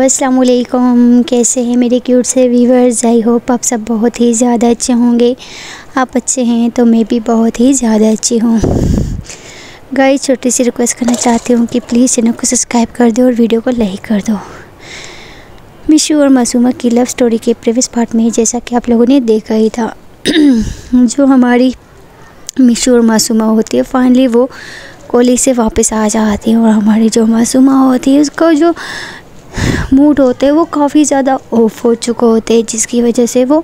अस्सलाम वालेकुम। कैसे हैं मेरे क्यूट से व्यूअर्स। आई होप आप सब बहुत ही ज़्यादा अच्छे होंगे। आप अच्छे हैं तो मैं भी बहुत ही ज़्यादा अच्छी हूँ। गाइस, छोटी सी रिक्वेस्ट करना चाहती हूँ कि प्लीज़ चैनल को सब्सक्राइब कर दो और वीडियो को लाइक कर दो। मिशू और मासूमा की लव स्टोरी के प्रीवियस पार्ट में जैसा कि आप लोगों ने देखा ही था, जो हमारी मिशू और मासूमा होती है फाइनली वो कॉलेज से वापस आ जाती है और हमारी जो मासूमा होती है उसका जो मूड होते हैं वो काफ़ी ज़्यादा ऑफ हो चुका होते हैं, जिसकी वजह से वो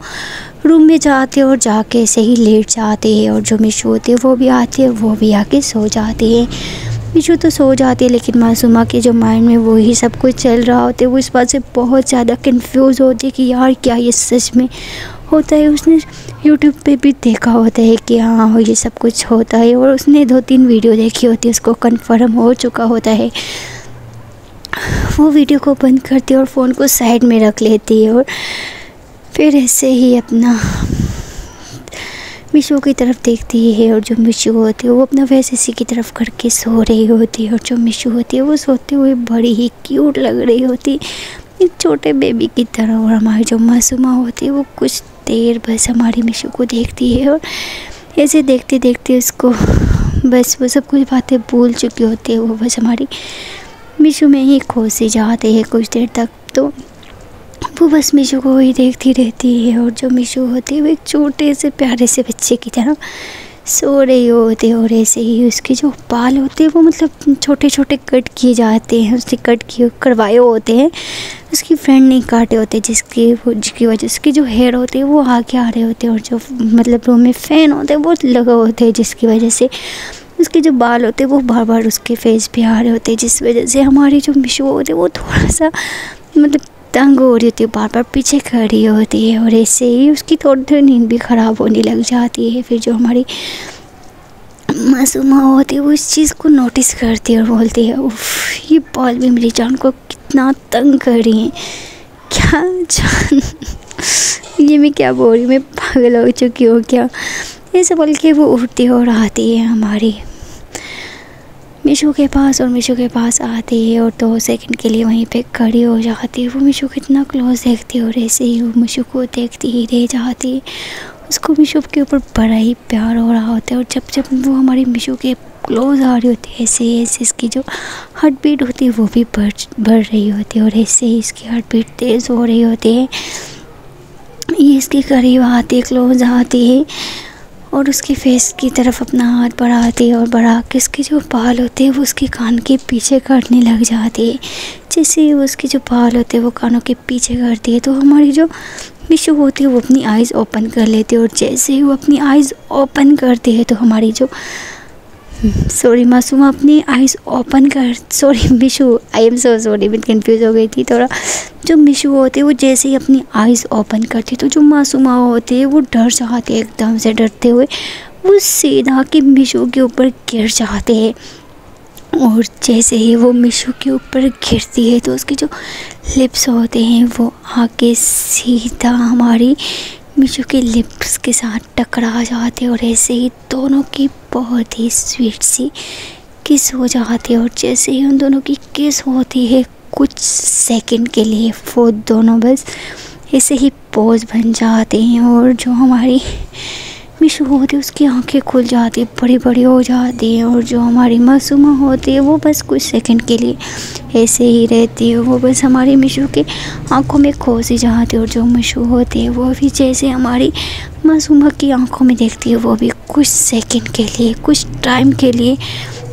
रूम में जाते हैं और जाके ऐसे ही लेट जाते हैं। और जो मिशू होती है वो भी आती है, वो भी आके सो जाती है। मिशू तो सो जाती है लेकिन मासूमा के जो माइंड में वही सब कुछ चल रहा होता है। वो इस बात से बहुत ज़्यादा कंफ्यूज होती है कि यार क्या ये सच में होता है। उसने यूट्यूब पे भी देखा होता है कि हाँ ये सब कुछ होता है और उसने 2-3 वीडियो देखी होती है, उसको कन्फर्म हो चुका होता है। वो वीडियो को बंद करती है और फ़ोन को साइड में रख लेती है और फिर ऐसे ही अपना मिशू की तरफ देखती है। और जो मिशू होती है वो अपना फेस इसी की तरफ करके सो रही होती है। और जो मिशू होती है वो सोते हुए बड़ी ही क्यूट लग रही होती, एक छोटे बेबी की तरह। और हमारी जो मासूमा होती है वो कुछ देर बस हमारी मिशू को देखती है और ऐसे देखते देखते उसको बस वो सब कुछ बातें भूल चुकी होती है। वो बस हमारी मिशू में ही खो सी जाते हैं कुछ देर तक। तो वो बस मिशू को ही देखती रहती है। और जो मिशू होती है वो एक छोटे से प्यारे से बच्चे की तरह सो रही होती है। और ऐसे ही उसके जो बाल होते हैं वो मतलब छोटे छोटे कट किए जाते हैं, उसने कट किए करवाए होते हैं, उसकी फ्रेंड ने काटे होते हैं, जिसकी वजह से जो हेयर होते हैं वो आगे आ रहे होते हैं। और जो मतलब रूम में फ़ैन होते हैं वो लगा होते हैं, जिसकी वजह से उसके जो बाल होते हैं वो बार बार उसके फेस पे आ रहे होते हैं, जिस वजह से हमारी जो मिशू होती है वो थोड़ा सा मतलब तंग हो रही होती है, बार बार पीछे खड़ी होती है। और ऐसे ही उसकी थोड़ी थोड़ी नींद भी ख़राब होने लग जाती है। फिर जो हमारी मासूमा होती है वो इस चीज़ को नोटिस करती है और बोलती है उफ, ये बाल भी मेरी जान को कितना तंग कर रही हैं। क्या जान ये मैं क्या बोल रही हूँ, मैं पागल हो चुकी हूँ क्या। ऐसे बोल के वो उठती है और आती है हमारी मिशू के पास। और मिशू के पास आती है और 2 सेकंड के लिए वहीं पे खड़ी हो जाती है। वो मिशू को इतना क्लोज देखती है और ऐसे ही वो मिशू को देखती ही रह जाती है। उसको मिशू के ऊपर बड़ा ही प्यार हो रहा होता है। और जब जब वो हमारी मिशू के क्लोज आ रही होती है ऐसे ऐसे इसकी जो हार्ट बीट होती है वो भी बढ़ रही होती है। और ऐसे ही इसकी हार्ट बीट तेज़ हो रही होती है। ये इसके करीब आती है, क्लोज आती है और उसके फेस की तरफ अपना हाथ बढ़ाती है और बढ़ा के उसके जो बाल होते हैं वो उसके कान के पीछे काटने लग जाती है। जैसे ही उसके जो बाल होते हैं वो कानों के पीछे करती है तो हमारी जो मिशू होती है वो अपनी आइज़ ओपन कर लेती है। और जैसे ही वो अपनी आइज़ ओपन करती है तो हमारी जो मासूमा अपनी आइज़ ओपन कर Mishu, I am so sorry, मैं कंफ्यूज हो गई थी थोड़ा। जो मिशू होते हैं वो जैसे ही अपनी आइज़ ओपन करती है तो जो मासूमा होते हैं वो डर जाते हैं, एकदम से डरते हुए वो सीधा के मिशू के ऊपर गिर जाते हैं। और जैसे ही वो मिशू के ऊपर गिरती है तो उसके जो लिप्स होते हैं वो आके सीधा हमारी मिशू के लिप्स के साथ टकरा जाते हैं। और ऐसे ही दोनों की बहुत ही स्वीट सी किस हो जाती है। और जैसे ही उन दोनों की किस होती है कुछ सेकंड के लिए वो दोनों बस ऐसे ही पोज बन जाते हैं। और जो हमारी मिशू होती है उसकी आंखें खुल जाती है, बड़ी बड़ी हो जाती हैं। और जो हमारी मासूमा होती है वो बस कुछ सेकंड के लिए ऐसे ही रहती है, वो बस हमारी मिशू के आंखों में खो सी जाती है। और जो मिशू होती है वो भी जैसे हमारी मासूमा की आंखों में देखती है वो भी कुछ सेकंड के लिए, कुछ टाइम के लिए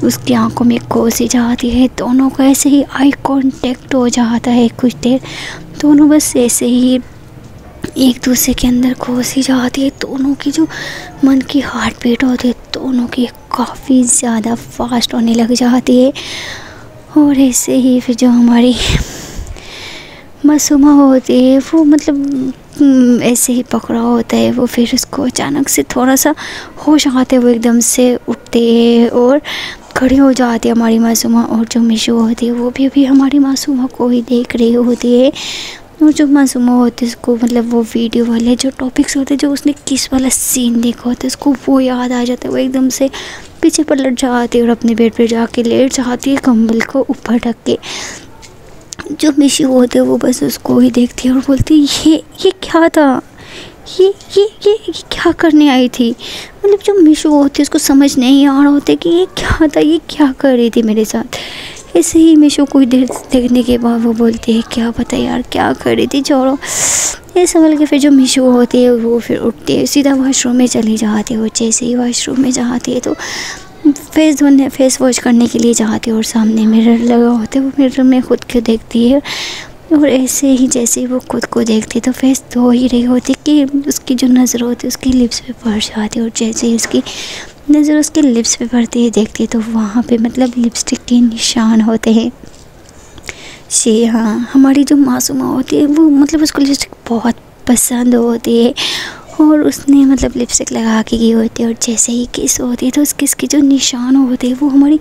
उसकी आंखों में खो सी जाती है। दोनों का ऐसे ही आई कांटेक्ट हो जाता है कुछ देर, दोनों बस ऐसे ही एक दूसरे के अंदर खो सी जाती है। दोनों की जो मन की हार्ट बीट होती है दोनों की काफ़ी ज़्यादा फास्ट होने लग जाती है। और ऐसे ही फिर जो हमारी मासूमा होती है वो मतलब ऐसे ही पकड़ा होता है वो, फिर उसको अचानक से थोड़ा सा होश आते वो एकदम से उठते हैं और खड़ी हो जाती है हमारी मासूमा। और जो मिशू होती है वो भी अभी हमारी मासूमा को ही देख रही होती है। और जो मासूमा होती है उसको मतलब वो वीडियो वाले जो टॉपिक्स होते हैं, जो उसने किस वाला सीन देखा होता है उसको वो याद आ जाता है। वो एकदम से पीछे पलट जाती है और अपने बेड पे जाके लेट जाती है कंबल को ऊपर ढक के। जो मिशू होते हैं वो बस उसको ही देखती है और बोलती है ये क्या था, ये क्या करने आई थी। मतलब जो मिशू होती है उसको समझ नहीं आ रहा होता कि ये क्या था, ये क्या कर रही थी मेरे साथ। ऐसे ही मिशू कुछ देर देखने के बाद वो बोलती है क्या पता यार क्या कर रही थी, छोड़ो। ये समझ के फिर जो मिशू होती है वो फिर उठती है, सीधा वॉशरूम में चली जाती है। और जैसे ही वॉशरूम में जाती है तो फेस वॉश करने के लिए जाती है और सामने मिरर लगा होता है। वो मिरर में खुद को देखती है और ऐसे ही जैसे ही वो खुद को देखती है तो फेस धो ही रही होती कि उसकी जो नज़र होती है उसकी लिप्स पे पड़ जाती है। और जैसे ही उसकी नज़र उसके लिप्स पे पड़ती है देखती है तो वहाँ पे मतलब लिपस्टिक के निशान होते हैं। जी हाँ, हमारी जो मासूमा होती है वो मतलब उसको लिपस्टिक बहुत पसंद होती है और उसने मतलब लिपस्टिक लगा के की होती है। और जैसे ही किस होती है तो उस किस के जो निशान होते हैं वो हमारी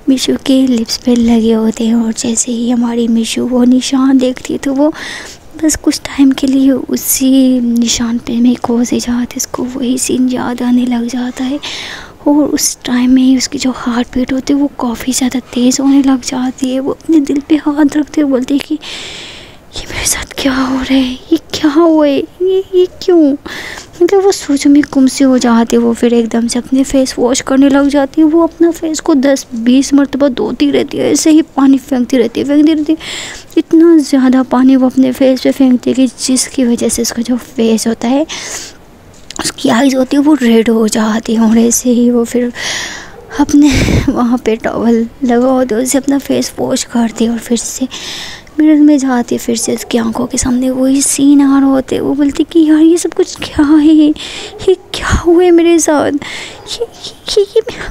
मिशू के लिप्स पे लगे होते हैं। और जैसे ही हमारी मिशू वो निशान देखती है तो वो बस कुछ टाइम के लिए उसी निशान पे में खो से जाती है, उसको वही सीन याद आने लग जाता है। और उस टाइम में ही उसकी जो हार्ट बीट होती है वो काफ़ी ज़्यादा तेज़ होने लग जाती है। वो अपने दिल पे हाथ रखते हुए बोलती है कि ये मेरे साथ क्या हो रहा है, ये क्या हुआ है, ये क्यों। मतलब वो सोच में गुम सी हो जाती है। वो फिर एकदम से अपने फेस वॉश करने लग जाती है। वो अपना फेस को 10-20 मरतबा धोती रहती है, ऐसे ही पानी फेंकती रहती है। इतना ज़्यादा पानी वो अपने फेस पे फेंकती है कि जिसकी वजह से उसका जो फेस होता है उसकी आइज़ होती है वो रेड हो जाती है। और ऐसे ही वो फिर अपने वहाँ पे टॉवल लगा होता है उससे अपना फेस वॉश करती है और फिर से मिरर में जाती है। फिर से उसकी आंखों के सामने वही सीन आ रहे होते। वो बोलती कि यार ये सब कुछ क्या है, ये क्या हुआ है मेरे साथ, ये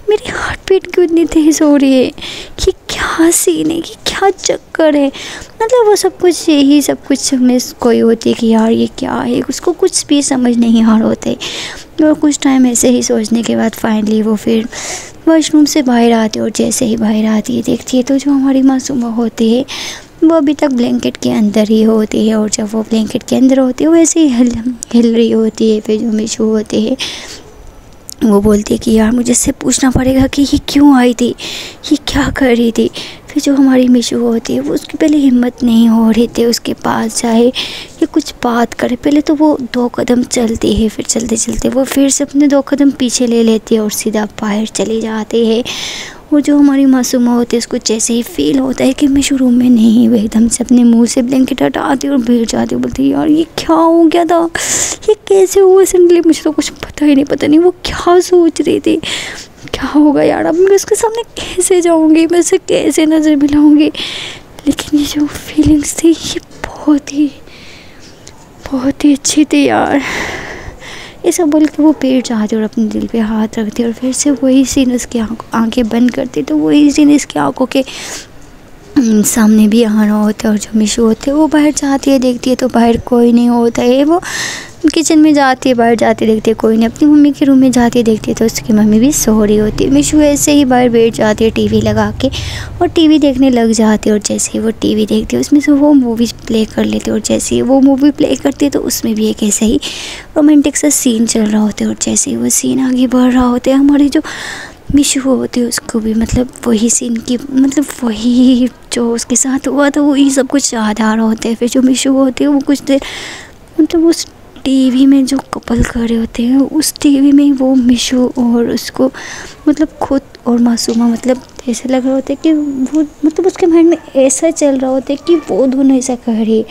मेरी हार्ट बीट क्यों इतनी तेज़ हो रही है, ये क्या सीन है, ये क्या चक्कर है। मतलब वो सब कुछ यही सब कुछ में कोई होती है कि यार ये क्या है, उसको कुछ भी समझ नहीं आ रहा होते। और कुछ टाइम ऐसे ही सोचने के बाद फाइनली वो फिर वॉशरूम से बाहर आती है। और जैसे ही बाहर आती है देखती है तो जो हमारी मासूमा होती है वो अभी तक ब्लैंकेट के अंदर ही होती है। और जब वो ब्लैंकेट के अंदर होती है वैसे ही हिल रही होती है। फिर जो मिशू होती है वो बोलती है कि यार मुझे इससे पूछना पड़ेगा कि ये क्यों आई थी, ये क्या कर रही थी। फिर जो हमारी मिशू होती है वो उसकी पहले हिम्मत नहीं हो रही थी उसके पास जाए या कुछ बात करे। पहले तो वो 2 कदम चलती है, फिर चलते चलते वो फिर से अपने 2 कदम पीछे ले लेती है और सीधा बाहर चली जाती है। और जो हमारी मासूमा होती है उसको जैसे ही फील होता है कि मिशू रूम में नहीं, वो एकदम से अपने मुंह से ब्लैंकेट हटाती है और बैठ जाती है। बोलती है यार ये क्या हो गया था, ये कैसे हुआ सडनली, मुझे तो कुछ पता ही नहीं। पता नहीं वो क्या सोच रही थी, क्या होगा यार, अब मैं उसके सामने कैसे जाऊँगी, मैं उसे कैसे नज़र मिलाऊँगी। लेकिन ये जो फीलिंग्स थी ये बहुत ही अच्छी थी यार। ये सब बोल के वो पेट जाती और अपने दिल पे हाथ रखती और फिर से वही सीन उसकी आंखें बंद करती तो वही सीन इसकी आंखों के सामने भी आना होता है। और जो मिशू होते है वो बाहर जाती है, देखती है तो बाहर कोई नहीं होता है। वो किचन में जाती है, बाहर जाती देखती है कोई नहीं, अपनी मम्मी के रूम में जाती है देखती है तो उसकी मम्मी भी सो रही होती है। मिशू ऐसे ही बाहर बैठ जाती है टीवी लगा के और टीवी देखने लग जाती है। और जैसे ही वो टीवी देखती है उसमें से वो मूवी प्ले कर लेती है। और जैसे ही वो मूवी प्ले करती है तो उसमें भी एक ऐसा ही रोमांटिक सा सीन चल रहा होता है। और जैसे ही वो सीन आगे बढ़ रहा होता है हमारी जो मिशू होती है उसको भी मतलब वही सीन की मतलब वही जो उसके साथ हुआ था वही सब कुछ याद आ रहा होता है। फिर जो मिशू होती है वो कुछ देर मतलब उस टीवी में जो कपल कर रहे होते हैं उस टीवी में वो मिशू और उसको मतलब खुद और मासूमा मतलब ऐसे लग रहा होता है कि वो मतलब उसके माइंड में ऐसा चल रहा होता है कि वो दोनों ऐसा कर रही है।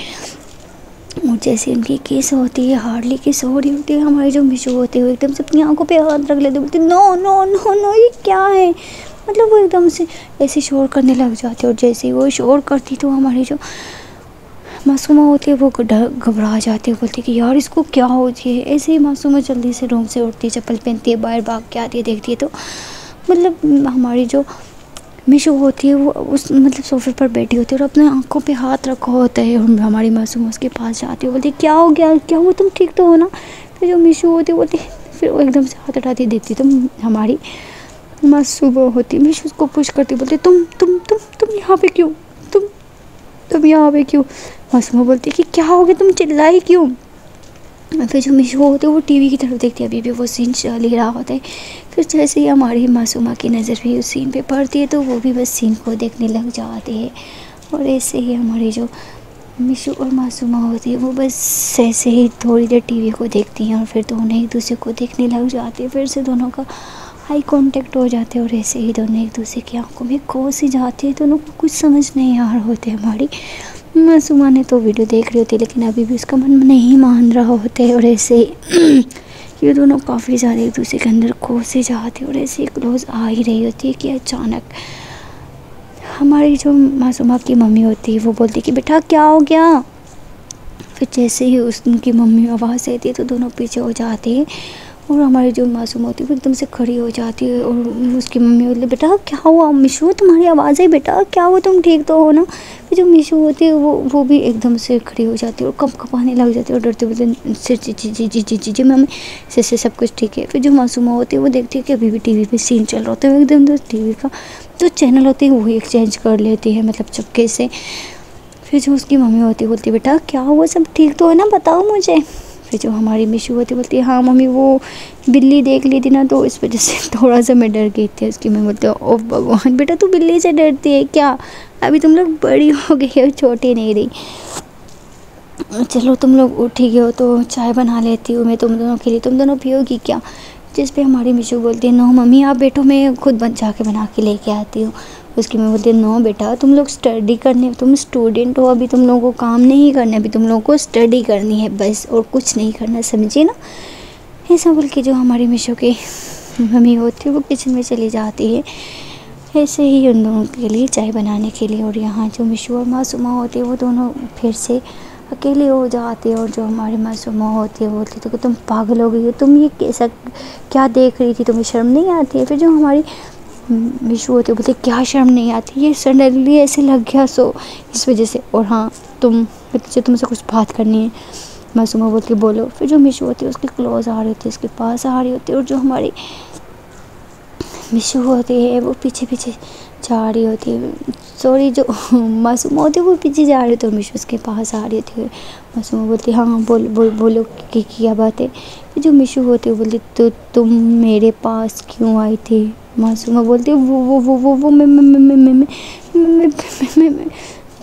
और जैसे उनकी किस होती है, हार्डली किस हो रही होती है, हमारी जो मिशू होती है वो एकदम से अपनी आंखों पे हाथ रख लेते, बोलती नो नो नो नो ये क्या है। मतलब वो एकदम से ऐसे शोर करने लग जाती है। और जैसे ही वो शोर करती तो हमारी जो मासूमा होती है वो घबरा जाती है, बोलती है कि यार इसको क्या होती है। ऐसे ही मासूमा जल्दी से रूम से उठती है, चप्पल पहनती है, बाहर भाग के आती है, देखती है तो मतलब हमारी जो मिशू होती है वो उस मतलब सोफे पर बैठी होती है और अपने आंखों पे हाथ रखा होता है। और हमारी मासूम उसके पास जाती है, बोलती है क्या हो गया, क्या हुआ, तुम ठीक तो हो ना। फिर जो मिशू होती है बोलती फिर वो एकदम से हाथ हटाती देखती तो हमारी मासूम होती है मिशू उसको पुश करती बोलती तुम यहाँ पे क्यों, तुम यहाँ पे क्यों। मासूमा बोलती है कि क्या हो गया, तुम चिल्लाई क्यों। फिर जो मिशू होते है वो टीवी की तरफ देखती है, अभी भी वो सीन चल ही रहा होता है। फिर जैसे ही हमारी मासूमा की नज़र भी उस सीन पे पड़ती है तो वो भी बस सीन को देखने लग जाते हैं। और ऐसे ही हमारी जो मिशू और मासूमा होती है वो बस ऐसे ही थोड़ी देर टीवी को देखती हैं और फिर दोनों एक दूसरे को देखने लग जाती है। फिर से दोनों का हाई कांटेक्ट हो जाते हैं और ऐसे ही दोनों एक दूसरे की आंखों में खो सी जाती है। दोनों को कुछ समझ नहीं आ रहा होते। हमारी मासूमा ने तो वीडियो देख रही होती है लेकिन अभी भी उसका मन नहीं मान रहा होता है। और ऐसे ही ये दोनों काफ़ी ज़्यादा एक दूसरे के अंदर खो से जाते और ऐसे क्लोज आ ही रही होती है कि अचानक हमारी जो मासूमा की मम्मी होती है वो बोलती है कि बेटा क्या हो गया। फिर जैसे ही उनकी मम्मी आवाज़ आती है तो दोनों पीछे हो जाते हैं और हमारी जो मासूम होती है वो एकदम से खड़ी हो जाती है। और उसकी मम्मी बोलती है बेटा क्या हुआ मिशू, तुम्हारी आवाज़ है बेटा, क्या हुआ, तुम ठीक तो हो ना। फिर जो मिशू होती है वो भी एकदम से खड़ी हो जाती है और कँपाने लग जाती है और डरते बोलते जी जी जी जी जी जी जी जी मम्मी से सब कुछ ठीक है। फिर जो मासूमा होती है वो देखती है कि अभी भी टीवी पे सीन चल रहा होता है। एकदम तो टीवी का जो चैनल होती है वही एक्सचेंज कर लेती है मतलब चुपके से। फिर जो उसकी मम्मी होती है बोलती है बेटा क्या हुआ, सब ठीक तो है ना, बताओ मुझे। फिर जो हमारी मिशू होती बोलती है हाँ मम्मी वो बिल्ली देख ली थी ना तो इस वजह से थोड़ा सा मैं डर गई थी। उसकी मम्मी बोलती है ओ भगवान बेटा तू बिल्ली से डरती है क्या, अभी तुम लोग बड़ी हो गई हो, छोटी नहीं रही। चलो तुम लोग उठ ही गए हो तो चाय बना लेती हूँ मैं तुम दोनों के लिए, तुम दोनों पियोगी क्या। जिस पे हमारी मिशू बोलती है नो मम्मी आप बैठो, मैं खुद जाके बना के लेके आती हूँ। उसकी मैं बोलती है नो बेटा तुम लोग स्टडी करने, तुम स्टूडेंट हो, अभी तुम लोगों को काम नहीं करना, अभी तुम लोगों को स्टडी करनी है बस और कुछ नहीं करना, समझे ना। ऐसा बोल के जो हमारी मिशू की मम्मी होती है वो किचन में चली जाती है ऐसे ही उन दोनों के लिए चाय बनाने के लिए। और यहाँ जो मिशू और मासूमा होती है वो दोनों फिर से अकेले हो जाती है। और जो हमारी मासूमा होती है बोलती है तो तुम पागल हो गई हो, तुम ये कैसा क्या देख रही थी, तुम्हें शर्म नहीं आती है। फिर जो हमारी मिशू होती है बोलती है क्या शर्म नहीं आती, ये सडनली ऐसे लग गया सो इस वजह से। और हाँ तुमसे कुछ बात करनी है। मासूमा बोलती है बोलो। फिर जो मिशू होती है उसके क्लोज आ रही होती है, उसके पास आ रही होती है और जो हमारी मिशू होती है वो पीछे पीछे जा रही होती है, सॉरी जो मासूमा होती है वो पीछे जा रही होती है और मिशू उसके पास आ रही होती है। मासूमा बोलती है हाँ बोलो कि क्या बात है। जो मिशू होती है बोलती तो तुम मेरे पास क्यों आई थी। मासूमा बोलती है वो मैं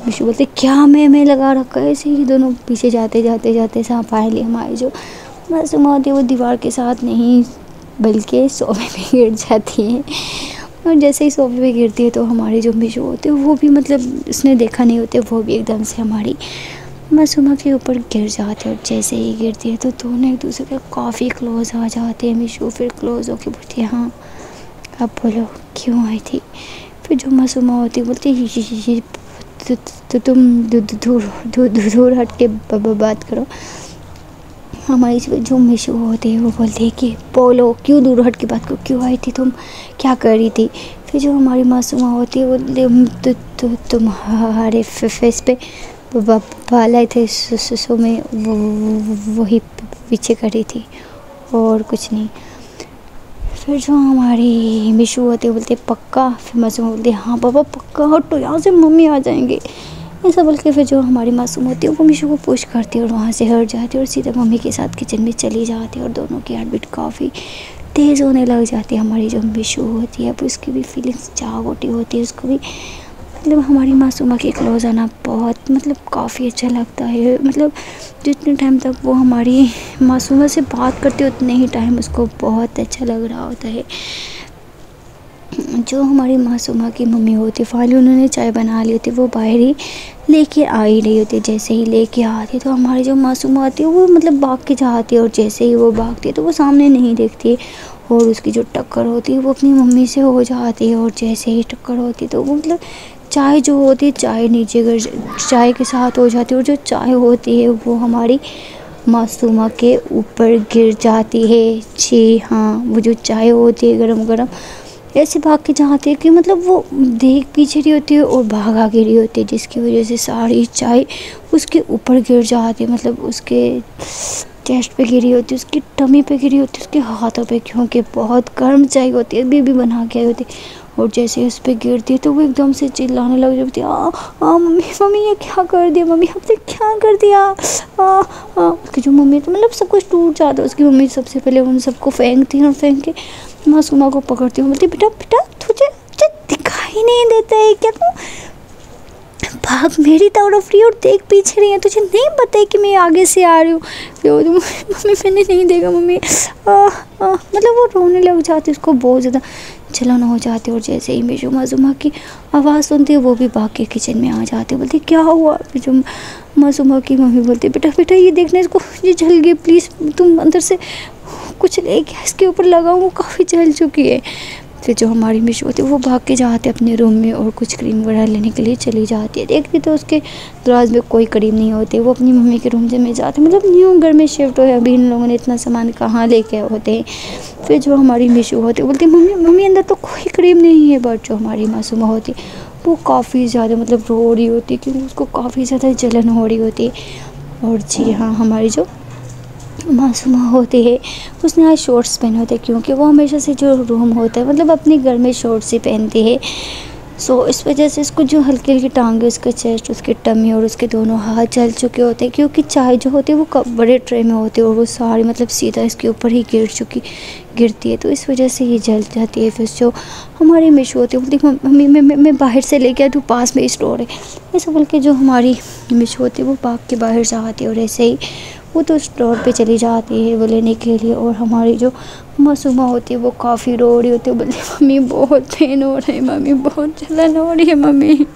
मिशू बोलते क्या मैं लगा रखा है। ऐसे ही दोनों पीछे जाते फाइनली हमारी जो मासूमा होती है वो दीवार के साथ नहीं बल्कि सोफे पे गिर जाती है। और जैसे ही सोफे पे गिरती है तो हमारी जो मिशू होती है वो भी मतलब उसने देखा नहीं होते, वो भी एकदम से हमारी मासूमा के ऊपर गिर जाती है। और जैसे ही गिरती है तो दोनों एक दूसरे के काफ़ी क्लोज आ जाते हैं। मिशू फिर क्लोज होकर बोलती है हाँ अब बोलो क्यों आई थी। फिर जो मासूमा होती है बोलती है तो तुम दूर हट के बात करो। हमारी जो मिशू होती है वो बोलती है कि बोलो क्यों दूर हट के बात करो, क्यों आई थी तुम, क्या कर रही थी। फिर जो हमारी मासूमा होती है वो तुम्हारे फेस पे बाल आए थे सो में वही पीछे कर रही थी और कुछ नहीं। फिर जो हमारी मिशू होती है बोलती है पक्का। फिर मासूमा बोलती है हाँ पापा पक्का, हटो यहाँ से मम्मी आ जाएंगे, ऐसा बोल के। फिर जो हमारी मासूम होती है वो मिशू को पुश करती है और वहाँ से हट जाती है और सीधा मम्मी के साथ किचन में चली जाती है। और दोनों की हार्ट बीट काफ़ी तेज़ होने लग जाती है। हमारी जो मिशू होती है अब उसकी भी फीलिंग्स जागोटी होती है, उसको भी मतलब हमारी मासूमा के क्लोज आना बहुत मतलब काफ़ी अच्छा लगता है। मतलब जितने टाइम तक वो हमारी मासूमा से बात करती है उतने ही टाइम उसको बहुत अच्छा लग रहा होता है। जो हमारी मासूमा की मम्मी होती है फाइनली उन्होंने चाय बना ली होती है, वो बाहर ही लेके आ ही रही होती है। जैसे ही लेके आती है तो हमारी जो मासूमा आती है वो मतलब भाग के जाती है और जैसे ही वो भागती है तो वो सामने नहीं देखती है और उसकी जो टक्कर होती है वो अपनी मम्मी से हो जाती है। और जैसे ही टक्कर होती है तो वो मतलब चाय जो होती है चाय नीचे गिर चाय के साथ हो जाती है और जो चाय होती है वो हमारी मासूमा के ऊपर गिर जाती है। जी हाँ, वो जो चाय होती है गरम गरम ऐसे भाग के जाती है कि मतलब वो देख पीछे रही होती है और भाग आगे रही होती है, जिसकी वजह से सारी चाय उसके ऊपर गिर जाती है। मतलब उसके चेस्ट पे गिरी होती है, उसकी टमी पे गिरी होती है, उसके हाथों पे, क्योंकि बहुत गर्म चाय होती है, बीबी बना के आई होती है। और जैसे उस पर गिरती है तो वो एकदम से चिल्लाने लग जाती है मम्मी ये क्या कर दिया, मम्मी आपने क्या कर दिया। उसकी जो मम्मी तो मतलब सब कुछ टूट जाता है। उसकी मम्मी सबसे पहले उन सबको फेंकती है और फेंक के मासूमा को पकड़ती हूँ, बोलती बेटा तुझे दिखाई नहीं देता है क्या, तू भाग मेरी तरफ रही और देख पीछे रही है, तुझे नहीं पता है कि मैं आगे से आ रही हूँ। फिर वो मम्मी मैंने नहीं देखा मम्मी, मतलब वो रोने लग जाती, उसको बहुत ज़्यादा जलन हो जाती। और जैसे ही मिशू मासूमा की आवाज़ सुनती है वो भी भाग के किचन में आ जाती, बोलती क्या हुआ। मिशू मासूमा की मम्मी बोलती बेटा बेटा ये देखना, इसको ये जल गई, प्लीज़ तुम अंदर से कुछ लेके इसके ऊपर लगाओ, वो काफ़ी जल चुकी है। फिर जो हमारी मिशू होती है वो भाग के जाते अपने रूम में और कुछ क्रीम वगैरह लेने के लिए चली जाती है। देखती तो उसके दराज में कोई क्रीम नहीं होती, वो अपनी मम्मी के रूम से में जाती, मतलब न्यू घर में शिफ्ट हो, अभी इन लोगों ने इतना सामान कहाँ लेके होते हैं। फिर जो हमारी मिशू होती है बोलती मम्मी मम्मी अंदर तो कोई क्रीम नहीं है। बट जो हमारी मासूमा होती वो काफ़ी ज़्यादा मतलब रो रही होती क्योंकि उसको काफ़ी ज़्यादा जलन हो रही होती। और जी हाँ, हमारी जो मासूमा होती है उसने आज शॉर्ट्स पहने होते क्योंकि वो हमेशा से जो रूम होता है मतलब अपने घर में शॉर्ट्स ही पहनती है। सो इस वजह से इसको जो हल्की हल्की टांगे, उसका चेस्ट, उसकी टमी और उसके दोनों हाथ जल चुके होते हैं क्योंकि चाय जो होती है वो बड़े ट्रे में होती है और वो सारी मतलब सीधा इसके ऊपर ही गिरती है, तो इस वजह से ये जल जाती है। फिर जो हमारी मिशू होती है बोलती मम्मी मैं बाहर से लेके आई, तो पास में स्टोर है, ऐसा बोल के जो हमारी मिशू होती है वो भाग के बाहर से आती है और ऐसे ही वो तो स्टोर पे चली जाती है वो लेने के लिए। और हमारी जो मासूमा होती है वो काफ़ी रो रही होती है, बोलती मम्मी बहुत पेन हो रहा है, मम्मी बहुत जलन हो रही है मम्मी।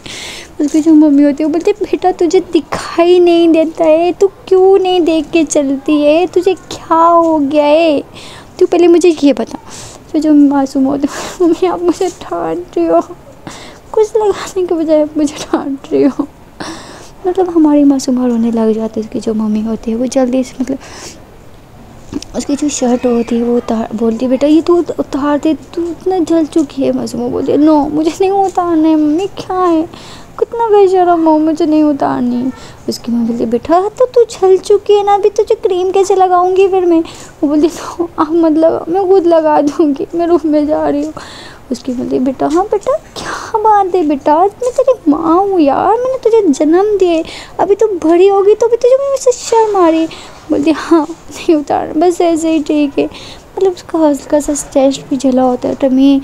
उसकी जो मम्मी होती है वो बोलती बेटा तुझे दिखाई नहीं देता है, तू क्यों नहीं देख के चलती है, तुझे क्या हो गया है, तू पहले मुझे ये बता। फिर जो मासूम होती है मम्मी आप मुझे डांट रही हो, कुछ लगाने के बजाय आप मुझे डांट रही हो। मतलब हमारी मासूमा रोने लग जाती है। उसकी जो मम्मी होती है वो जल्दी से मतलब उसकी जो शर्ट होती है वो बोलती है बेटा ये तू उतार दे, तू इतना जल चुकी है। मासूमा बोलती है नो मुझे नहीं उतारना है मम्मी, क्या है कितना बेशरम हो, मुझे नहीं उतारनी। उसकी मम्मी बोलती बेटा तो तू जल चुकी है ना, अभी तुझे क्रीम कैसे लगाऊंगी फिर मैं। वो बोलती तो आप मत लगा, मैं खुद लगा दूँगी, मैं रूम में जा रही हूँ। उसकी बोलती बेटा हाँ बेटा क्या बात है बेटा, मैं तेरी माँ हूँ यार, मैंने तुझे जन्म दिए, अभी तो बड़ी होगी तो अभी तुझे मुझसे शर्म आ रही। बोलती हाँ नहीं उतार, बस ऐसे ही ठीक है। मतलब उसका हल्का सा चेस्ट भी जला होता है, टमी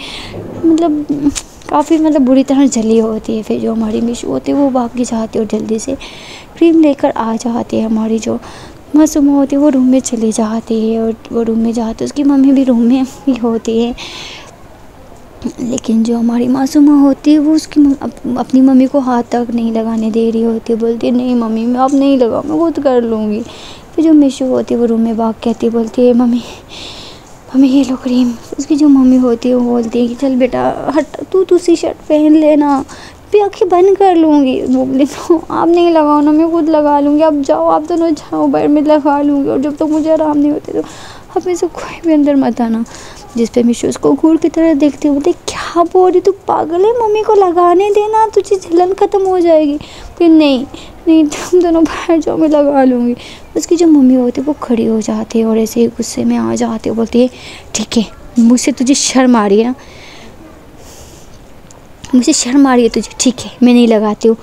मतलब काफ़ी मतलब बुरी तरह जली होती है। फिर जो हमारी मिशू होती है वो भाग के जाती है और जल्दी से क्रीम लेकर आ जाती है। हमारी जो मासूमा होती है वो रूम में चली जाती है और वो रूम में जाती है, उसकी मम्मी भी रूम में ही होती है। लेकिन जो हमारी मासूमा होती है वो उसकी अपनी मम्मी को हाथ तक नहीं लगाने दे रही होती है, बोलती है नहीं मम्मी मैं अब नहीं लगाऊँ, मैं खुद कर लूँगी। फिर जो मिशू होती है वो रूम में भाग कहती बोलती है मम्मी मम्मी ये लो क्रीम। उसकी जो मम्मी होती है वो बोलती है कि चल बेटा हट, तू दूसरी शर्ट पहन लेना, फिर आँखें बंद कर लूँगी। वो बोली तो आप नहीं लगाओ ना, मैं खुद लगा लूँगी, आप जाओ, आप दोनों जाओ बाहर, मैं लगा लूँगी, और जब तक मुझे आराम नहीं होते तो आप में से कोई भी अंदर मत आना। जिस पे मिशू उसको घूर की तरह देखती बोलती क्या बोल रही, तू पागल है, मम्मी को लगाने देना, तुझे जलन ख़त्म हो जाएगी। फिर नहीं नहीं तुम दोनों बाहर जाओ, मैं लगा लूँगी। उसकी जो मम्मी होती है वो खड़ी हो जाती है और ऐसे ही गुस्से में आ जाती है, बोलती है ठीक है मुझसे तुझे शर्म आ रही है ना, मुझे शर्म आ रही है तुझे, ठीक है मैं नहीं लगाती हूँ,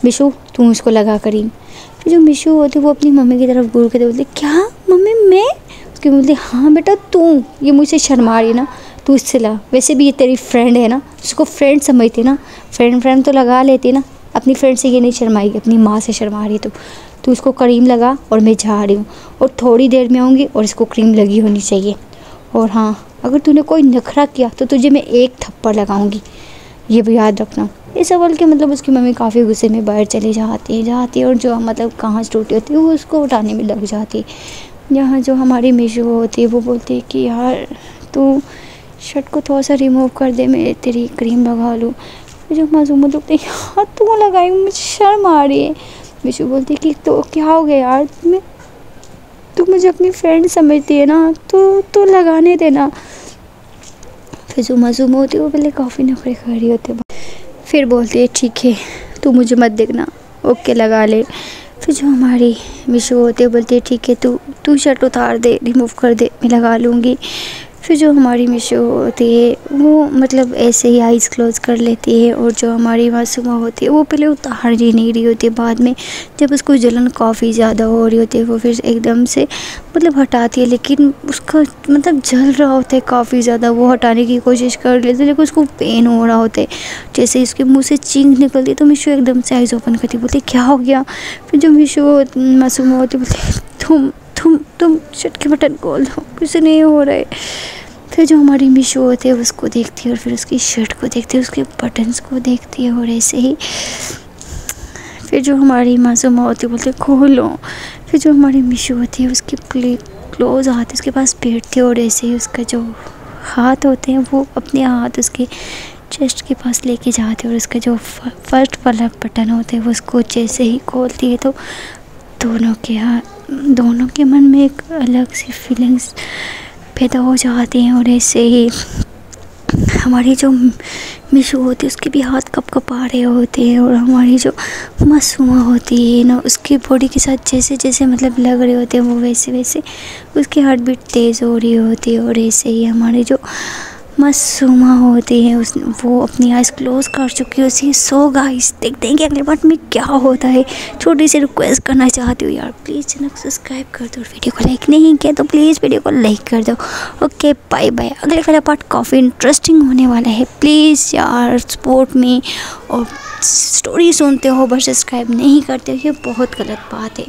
मिशू तू उसको लगा करी। फिर जो मिशू होती है वो अपनी मम्मी की तरफ घूर के बोलती क्या मम्मी मैं। उसकी बोलती हाँ बेटा तू, ये मुझसे शर्मा रही है ना, तू इससे लगा, वैसे भी ये तेरी फ्रेंड है ना, उसको फ्रेंड समझती ना, फ्रेंड तो लगा लेती ना, अपनी फ्रेंड से ये नहीं शर्माएगी, अपनी माँ से शर्मा रही है तू इसको क्रीम लगा और मैं जा रही हूँ और थोड़ी देर में आऊँगी और इसको क्रीम लगी होनी चाहिए। और हाँ अगर तूने कोई नखरा किया तो तुझे मैं एक थप्पड़ लगाऊंगी, ये भी याद रखना। ऐसा बोल के मतलब उसकी मम्मी काफ़ी गुस्से में बाहर चली जाती है और जो मतलब कहाँ टूटी होती है वो उसको उठाने में लग जाती है। यहाँ जो हमारी मिशू होती है वो बोलती है कि यार तू शर्ट को थोड़ा सा रिमूव कर दे, मैं तेरी क्रीम लगा लूँ। जो मासूम बोलती है यार तू लगाई, मुझे शर्म आ रही है। मिशू बोलती है कि तो क्या हो गया यार, तू मुझे अपनी फ्रेंड समझती है ना, तो लगाने देना। फिर जो मासूम होती है वो पहले काफ़ी नखरे कर रही होती है, फिर बोलती है ठीक है तू मुझे मत देखना, ओके लगा ले। फिर जो हमारी मिशू होती है बोलती है ठीक है तू शर्ट उतार दे, रिमूव कर दे, मैं लगा लूँगी। फिर जो हमारी मिशू होती है वो मतलब ऐसे ही आइज़ क्लोज कर लेती है, और जो हमारी मासूमा होती है वो पहले उतार ही नहीं रही होती है। बाद में जब उसको जलन काफ़ी ज़्यादा हो रही होती है वो फिर एकदम से मतलब हटाती है, लेकिन उसका मतलब जल रहा होता है काफ़ी ज़्यादा। वो हटाने की कोशिश कर लेती है लेकिन उसको पेन हो रहा होता है। जैसे ही उसके मुँह से चीख निकलती तो मिशू एकदम से आइज़ ओपन करती, बोलती क्या हो गया। फिर जो मिशू मासूमा होती बोलती तुम शट के बटन खोल दो, कुछ नहीं हो रहा है। फिर जो हमारी मिशू होती है उसको देखती है और फिर उसकी शर्ट को देखती है, उसके बटन्स को देखती है, और ऐसे ही फिर जो हमारी मासूमा होती है बोलते खोलो। फिर जो हमारी मिशू होती है उसके क्लोज आती है, उसके पास बैठती है, और ऐसे ही उसका जो हाथ होते हैं वो अपने हाथ उसके चेस्ट के पास लेके जाते हैं, और उसका जो फर्स्ट वाला बटन होता है वो उसको जैसे ही खोलती है तो दोनों के मन में एक अलग सी फीलिंग्स पैदा हो जाती हैं। और ऐसे ही हमारी जो मिशू होती है उसके भी हाथ कँपा रहे होते हैं, और हमारी जो मासूमा होती है ना उसकी बॉडी के साथ जैसे जैसे मतलब लग रहे होते हैं वो वैसे वैसे उसकी हार्ट बीट तेज़ हो रही होती है। और ऐसे ही हमारी जो मासूमा होती है वो अपनी आइज़ क्लोज कर चुकी होती है। सो गाइस देखते हैं कि अगले पार्ट में क्या होता है। छोटी सी रिक्वेस्ट करना चाहती हूँ यार, प्लीज़ चैनल को सब्सक्राइब कर दो, और वीडियो को लाइक नहीं किया तो प्लीज़ वीडियो को लाइक कर दो। Okay bye bye. अगले वाला पार्ट काफ़ी इंटरेस्टिंग होने वाला है, प्लीज़ यार सपोर्ट में। और स्टोरी सुनते हो बस सब्सक्राइब नहीं करते हो, ये बहुत गलत बात है।